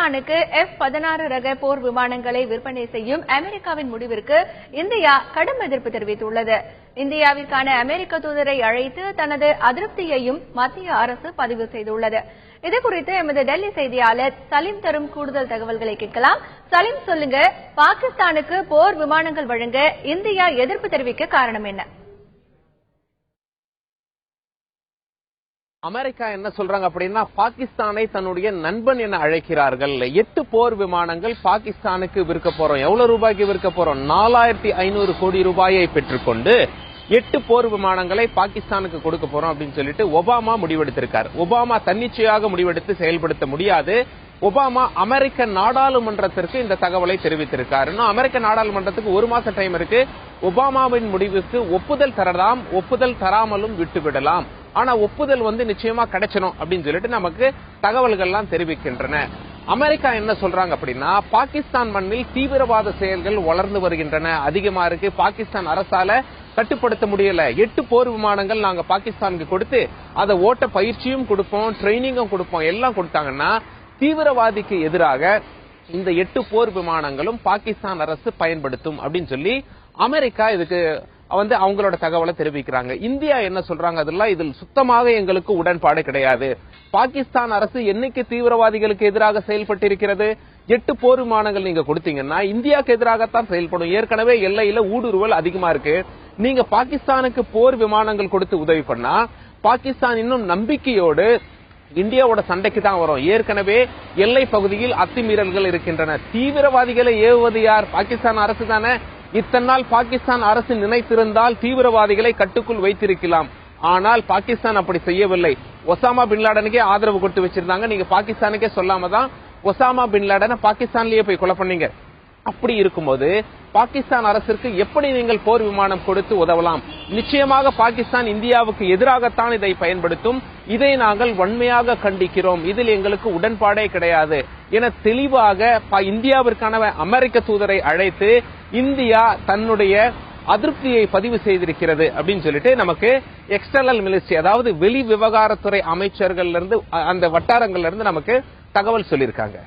பாகிஸ்தானுக்கு F-16 ரக போர் விமானங்களை விற்பனை செய்யும் அமெரிக்காவின் முடிவிற்கு இந்தியா கடும் எதிர்ப்பு தெரிவித்துள்ளது. இந்தியாவிற்கான அமெரிக்க தூதரை அழைத்து தனது அதிருப்தியையும் மத்திய அரசு பதிவு செய்துள்ளது. இதுகுறித்து எமது டெல்லி செய்தியாளர் சலீம் தரும் கூடுதல் தகவல்களை கேட்கலாம். சலீம், சொல்லுங்க, பாகிஸ்தானுக்கு போர் விமானங்கள் வழங்க இந்தியா எதிர்ப்பு தெரிவிக்க காரணம் என்ன? அமெரிக்கா என்ன சொல்றாங்க அப்படின்னா, பாகிஸ்தானை தன்னுடைய நண்பன் என அழைக்கிறார்கள். 8 போர் விமானங்கள் பாகிஸ்தானுக்கு விற்க போறோம். எவ்வளவு ரூபாய்க்கு விற்க போறோம்? 4500 கோடி ரூபாயை பெற்றுக்கொண்டு 8 போர் விமானங்களை பாகிஸ்தானுக்கு கொடுக்க போறோம் அப்படின்னு சொல்லிட்டு ஒபாமா முடிவெடுத்திருக்கார். ஒபாமா தன்னிச்சையாக முடிவெடுத்து செயல்படுத்த முடியாது. ஒபாமா அமெரிக்க நாடாளுமன்றத்திற்கு இந்த தகவலை தெரிவித்திருக்கார். இன்னும் அமெரிக்க நாடாளுமன்றத்துக்கு 1 மாசம் டைம் இருக்கு. ஒபாமாவின் முடிவுக்கு ஒப்புதல் தரலாம், ஒப்புதல் தராமலும் விட்டுவிடலாம். ஆனா ஒப்புதல் நிச்சயமா கிடைச்சணும் அப்படின்னு சொல்லிட்டு நமக்கு தகவல்கள் எல்லாம் தெரிவிக்கின்றன. அமெரிக்கா என்ன சொல்றாங்க அப்படின்னா, பாகிஸ்தான் மண்ணில் தீவிரவாத செயல்கள் வளர்ந்து வருகின்றன, அதிகமா இருக்கு. பாகிஸ்தான் அரசால கட்டுப்படுத்த முடியல. 8 போர் விமானங்கள் நாங்க பாகிஸ்தானுக்கு கொடுத்து அதை ஓட்ட பயிற்சியும் கொடுப்போம், ட்ரைனிங்கும் கொடுப்போம், எல்லாம் கொடுத்தாங்கன்னா தீவிரவாதிக்கு எதிராக இந்த 8 போர் விமானங்களும் பாகிஸ்தான் அரசு பயன்படுத்தும் அப்படின்னு சொல்லி அமெரிக்கா இதுக்கு அவங்களோட தகவலை தெரிவிக்கிறாங்க. இந்தியா என்ன சொல்றாங்க, அதெல்லாம் இதில் சுத்தமாக எங்களுக்கு உடன்பாடு கிடையாது. பாகிஸ்தான் அரசு என்னைக்கு தீவிரவாதிகளுக்கு எதிராக செயல்பட்டு இருக்கிறது? 8 போர் விமானங்கள் நீங்க கொடுத்தீங்கன்னா இந்தியாவுக்கு எதிராகத்தான் செயல்படும். ஏற்கனவே எல்லையில ஊடுருவல் அதிகமா இருக்கு. நீங்க பாகிஸ்தானுக்கு போர் விமானங்கள் கொடுத்து உதவி பண்ணா பாகிஸ்தான் இன்னும் நம்பிக்கையோடு இந்தியாவோட சண்டைக்கு தான் வரும். ஏற்கனவே எல்லை பகுதியில் அத்துமீறல்கள் இருக்கின்றன. தீவிரவாதிகளை ஏவுவது யார்? பாகிஸ்தான் அரசு தானே. இத்தனை நாள் பாகிஸ்தான் அரசு நினைத்திருந்தால் தீவிரவாதிகளை கட்டுக்குள் வைத்திருக்கலாம். ஆனால் பாகிஸ்தான் அப்படி செய்யவில்லை. ஒசாமா பின் லாடனுக்கே ஆதரவு கொடுத்து வச்சிருந்தாங்க. நீங்க பாகிஸ்தானுக்கே சொல்லாம தான் ஒசாமா பின் லாடனை பாகிஸ்தான்லயே போய் கொலை பண்ணீங்க. அப்படி இருக்கும்போது பாகிஸ்தான் அரசிற்கு எப்படி நீங்கள் போர் விமானம் கொடுத்து உதவலாம்? நிச்சயமாக பாகிஸ்தான் இந்தியாவுக்கு எதிராகத்தான் இதை பயன்படுத்தும். இதை நாங்கள் வன்மையாக கண்டிக்கிறோம். இதில் எங்களுக்கு உடன்பாடே கிடையாது என தெளிவாக இந்தியாவிற்கான அமெரிக்க தூதரை அழைத்து இந்தியா தன்னுடைய அதிருப்தியை பதிவு செய்திருக்கிறது அப்படின்னு சொல்லிட்டு நமக்கு எக்ஸ்டர்னல் மினிஸ்ட்ரி, அதாவது வெளி விவகாரத்துறை அமைச்சர்கள் இருந்து அந்த வட்டாரங்கள்ல இருந்து நமக்கு தகவல் சொல்லியிருக்காங்க.